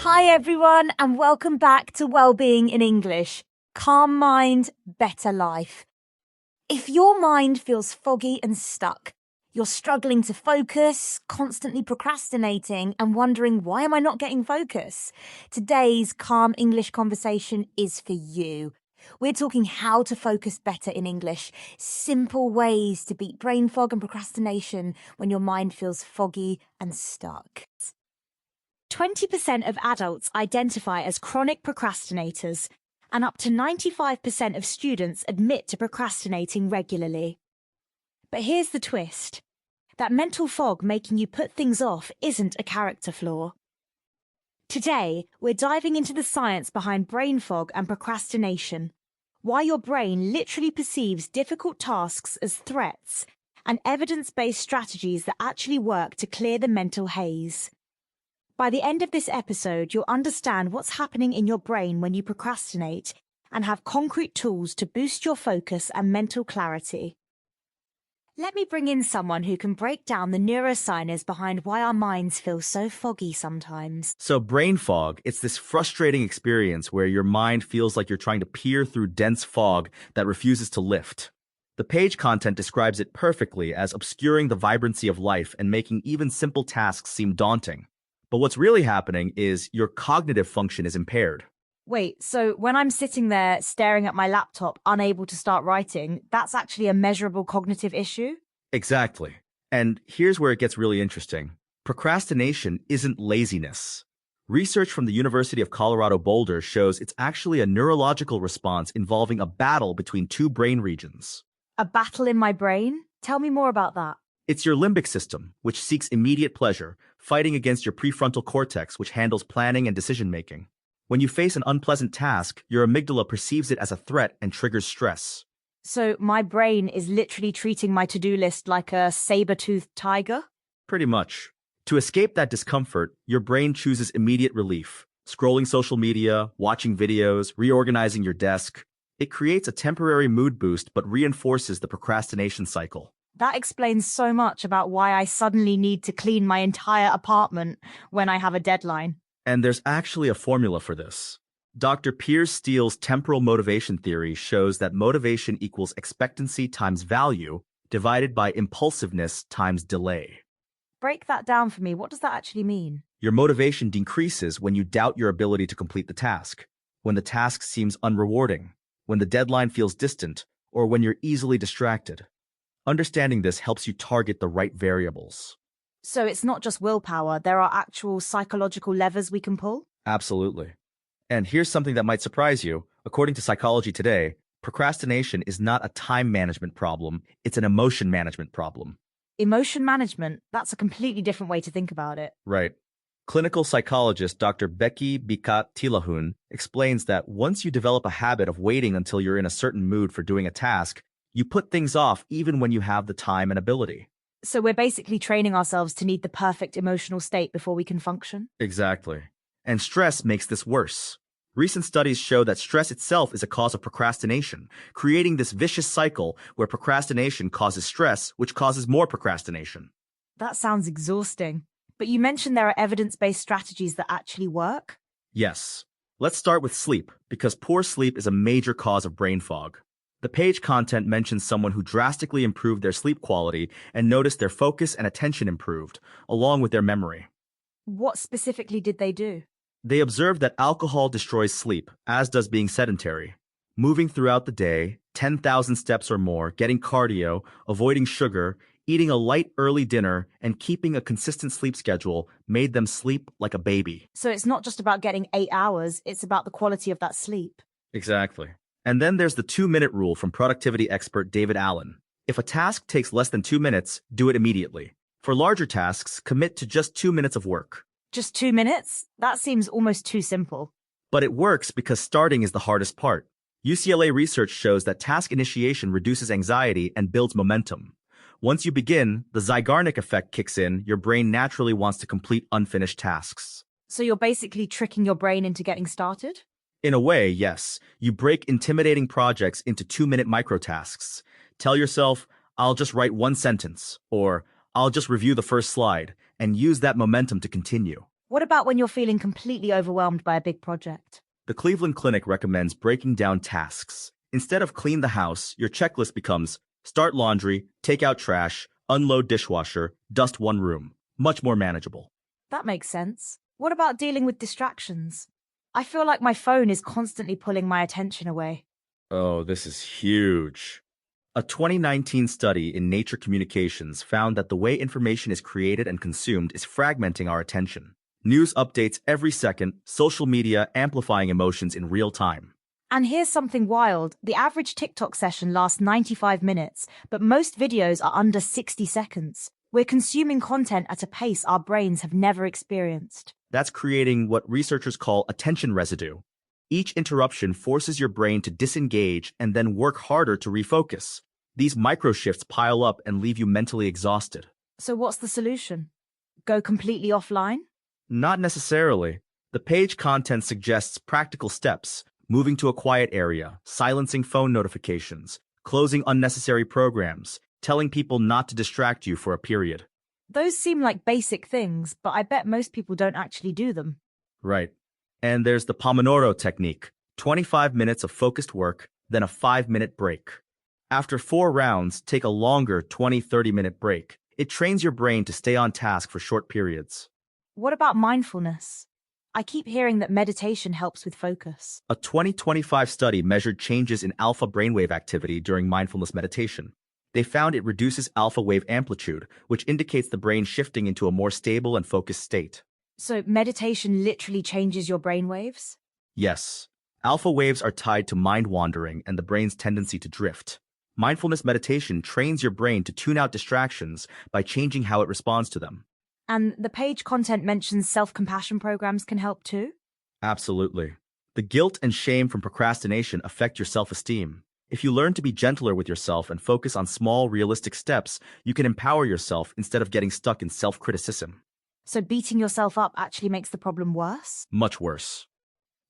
Hi everyone, and welcome back to Wellbeing in English. Calm mind, better life. If your mind feels foggy and stuck, you're struggling to focus, constantly procrastinating, and wondering, why am I not getting focus? Today's Calm English conversation is for you. We're talking how to focus better in English, simple ways to beat brain fog and procrastination when your mind feels foggy and stuck. 20% of adults identify as chronic procrastinators, and up to 95% of students admit to procrastinating regularly. But here's the twist. That mental fog making you put things off isn't a character flaw. Today, we're diving into the science behind brain fog and procrastination, why your brain literally perceives difficult tasks as threats, and evidence-based strategies that actually work to clear the mental haze. By the end of this episode, you'll understand what's happening in your brain when you procrastinate and have concrete tools to boost your focus and mental clarity. Let me bring in someone who can break down the neuroscience behind why our minds feel so foggy sometimes. So brain fog, it's this frustrating experience where your mind feels like you're trying to peer through dense fog that refuses to lift. The page content describes it perfectly as obscuring the vibrancy of life and making even simple tasks seem daunting. But what's really happening is your cognitive function is impaired. Wait, so when I'm sitting there staring at my laptop, unable to start writing, that's actually a measurable cognitive issue? Exactly. And here's where it gets really interesting. Procrastination isn't laziness. Research from the University of Colorado Boulder shows it's actually a neurological response involving a battle between two brain regions. A battle in my brain? Tell me more about that. It's your limbic system, which seeks immediate pleasure, fighting against your prefrontal cortex, which handles planning and decision-making. When you face an unpleasant task, your amygdala perceives it as a threat and triggers stress. So my brain is literally treating my to-do list like a saber-toothed tiger? Pretty much. To escape that discomfort, your brain chooses immediate relief. Scrolling social media, watching videos, reorganizing your desk. It creates a temporary mood boost but reinforces the procrastination cycle. That explains so much about why I suddenly need to clean my entire apartment when I have a deadline. And there's actually a formula for this. Dr. Piers Steele's temporal motivation theory shows that motivation equals expectancy times value divided by impulsiveness times delay. Break that down for me. What does that actually mean? Your motivation decreases when you doubt your ability to complete the task, when the task seems unrewarding, when the deadline feels distant, or when you're easily distracted. Understanding this helps you target the right variables. So it's not just willpower, there are actual psychological levers we can pull? Absolutely. And here's something that might surprise you. According to Psychology Today, procrastination is not a time management problem, it's an emotion management problem. Emotion management? That's a completely different way to think about it. Right. Clinical psychologist Dr. Becky Bikat-Tilahun explains that once you develop a habit of waiting until you're in a certain mood for doing a task, you put things off even when you have the time and ability. So we're basically training ourselves to need the perfect emotional state before we can function? Exactly. And stress makes this worse. Recent studies show that stress itself is a cause of procrastination, creating this vicious cycle where procrastination causes stress, which causes more procrastination. That sounds exhausting. But you mentioned there are evidence-based strategies that actually work? Yes. Let's start with sleep, because poor sleep is a major cause of brain fog. The page content mentions someone who drastically improved their sleep quality and noticed their focus and attention improved, along with their memory. What specifically did they do? They observed that alcohol destroys sleep, as does being sedentary. Moving throughout the day, 10,000 steps or more, getting cardio, avoiding sugar, eating a light early dinner, and keeping a consistent sleep schedule made them sleep like a baby. So it's not just about getting 8 hours, it's about the quality of that sleep. Exactly. And then there's the 2-minute rule from productivity expert David Allen. If a task takes less than 2 minutes, do it immediately. For larger tasks, commit to just 2 minutes of work. Just 2 minutes? That seems almost too simple. But it works because starting is the hardest part. UCLA research shows that task initiation reduces anxiety and builds momentum. Once you begin, the Zeigarnik effect kicks in, your brain naturally wants to complete unfinished tasks. So you're basically tricking your brain into getting started? In a way, yes. You break intimidating projects into 2-minute microtasks. Tell yourself, I'll just write 1 sentence, or I'll just review the first slide, and use that momentum to continue. What about when you're feeling completely overwhelmed by a big project? The Cleveland Clinic recommends breaking down tasks. Instead of clean the house, your checklist becomes start laundry, take out trash, unload dishwasher, dust one room. Much more manageable. That makes sense. What about dealing with distractions? I feel like my phone is constantly pulling my attention away. Oh, this is huge. A 2019 study in Nature Communications found that the way information is created and consumed is fragmenting our attention. News updates every second, social media amplifying emotions in real time. And here's something wild. The average TikTok session lasts 95 minutes, but most videos are under 60 seconds. We're consuming content at a pace our brains have never experienced. That's creating what researchers call attention residue. Each interruption forces your brain to disengage and then work harder to refocus. These micro-shifts pile up and leave you mentally exhausted. So what's the solution? Go completely offline? Not necessarily. The page content suggests practical steps, moving to a quiet area, silencing phone notifications, closing unnecessary programs, telling people not to distract you for a period. Those seem like basic things, but I bet most people don't actually do them. Right. And there's the Pomodoro technique, 25 minutes of focused work, then a 5-minute break. After 4 rounds, take a longer 20-30-minute break. It trains your brain to stay on task for short periods. What about mindfulness? I keep hearing that meditation helps with focus. A 2025 study measured changes in alpha brainwave activity during mindfulness meditation. They found it reduces alpha wave amplitude, which indicates the brain shifting into a more stable and focused state. So meditation literally changes your brainwaves? Yes. Alpha waves are tied to mind wandering and the brain's tendency to drift. Mindfulness meditation trains your brain to tune out distractions by changing how it responds to them. And the page content mentions self-compassion programs can help too? Absolutely. The guilt and shame from procrastination affect your self-esteem. If you learn to be gentler with yourself and focus on small, realistic steps, you can empower yourself instead of getting stuck in self-criticism. So beating yourself up actually makes the problem worse? Much worse.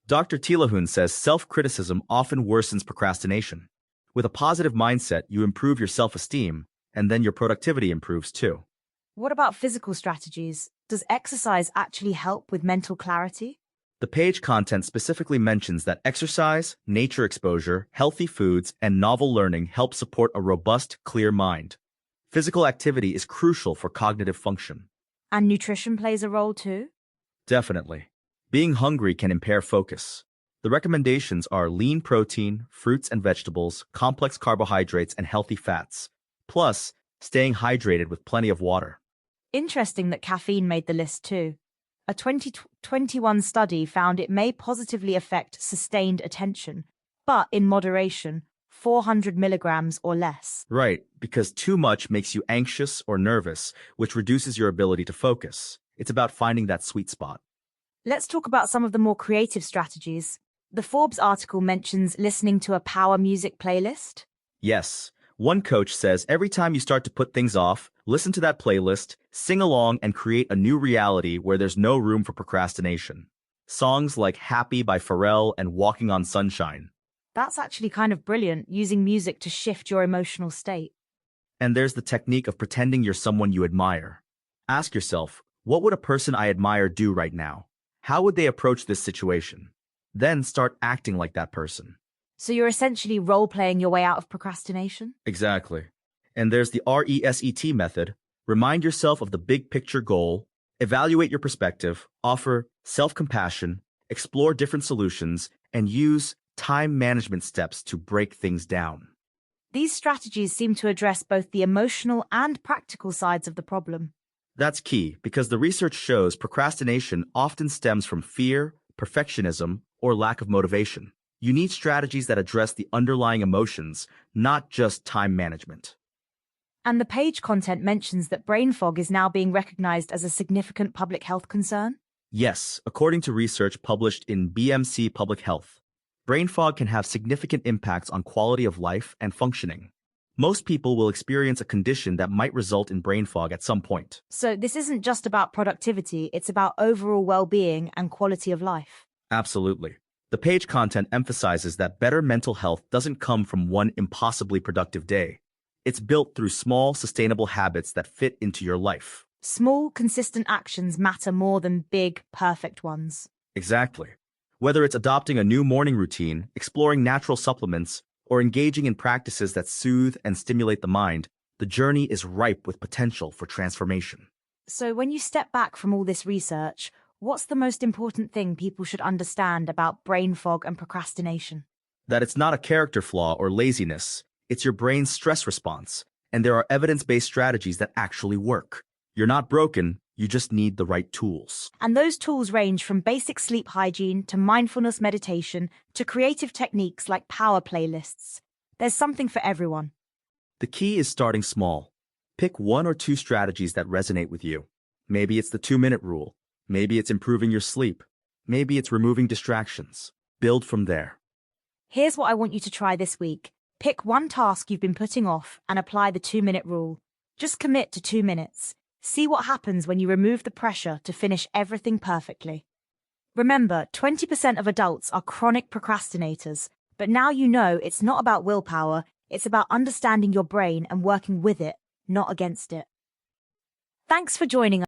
Dr. Tilahun says self-criticism often worsens procrastination. With a positive mindset, you improve your self-esteem, and then your productivity improves too. What about physical strategies? Does exercise actually help with mental clarity? The page content specifically mentions that exercise, nature exposure, healthy foods, and novel learning help support a robust, clear mind. Physical activity is crucial for cognitive function. And nutrition plays a role too? Definitely. Being hungry can impair focus. The recommendations are lean protein, fruits and vegetables, complex carbohydrates, and healthy fats. Plus, staying hydrated with plenty of water. Interesting that caffeine made the list too. A 2021 study found it may positively affect sustained attention, but in moderation, 400 milligrams or less. Right, because too much makes you anxious or nervous, which reduces your ability to focus. It's about finding that sweet spot. Let's talk about some of the more creative strategies. The Forbes article mentions listening to a power music playlist. Yes, one coach says every time you start to put things off, listen to that playlist, sing along, and create a new reality where there's no room for procrastination. Songs like Happy by Pharrell and Walking on Sunshine. That's actually kind of brilliant, using music to shift your emotional state. And there's the technique of pretending you're someone you admire. Ask yourself, what would a person I admire do right now? How would they approach this situation? Then start acting like that person. So you're essentially role-playing your way out of procrastination? Exactly. And there's the RESET method. Remind yourself of the big picture goal, evaluate your perspective, offer self-compassion, explore different solutions, and use time management steps to break things down. These strategies seem to address both the emotional and practical sides of the problem. That's key because the research shows procrastination often stems from fear, perfectionism, or lack of motivation. You need strategies that address the underlying emotions, not just time management. And the page content mentions that brain fog is now being recognized as a significant public health concern? Yes, according to research published in BMC Public Health, brain fog can have significant impacts on quality of life and functioning. Most people will experience a condition that might result in brain fog at some point. So this isn't just about productivity, it's about overall well-being and quality of life. Absolutely. The page content emphasizes that better mental health doesn't come from one impossibly productive day. It's built through small, sustainable habits that fit into your life. Small, consistent actions matter more than big, perfect ones. Exactly. Whether it's adopting a new morning routine, exploring natural supplements, or engaging in practices that soothe and stimulate the mind, the journey is ripe with potential for transformation. So, when you step back from all this research, what's the most important thing people should understand about brain fog and procrastination? That it's not a character flaw or laziness, it's your brain's stress response, and there are evidence-based strategies that actually work. You're not broken, you just need the right tools. And those tools range from basic sleep hygiene to mindfulness meditation to creative techniques like power playlists. There's something for everyone. The key is starting small. Pick one or two strategies that resonate with you. Maybe it's the 2-minute rule. Maybe it's improving your sleep. Maybe it's removing distractions. Build from there. Here's what I want you to try this week. Pick one task you've been putting off and apply the 2-minute rule. Just commit to 2 minutes. See what happens when you remove the pressure to finish everything perfectly. Remember, 20% of adults are chronic procrastinators, but now you know it's not about willpower, it's about understanding your brain and working with it, not against it. Thanks for joining us.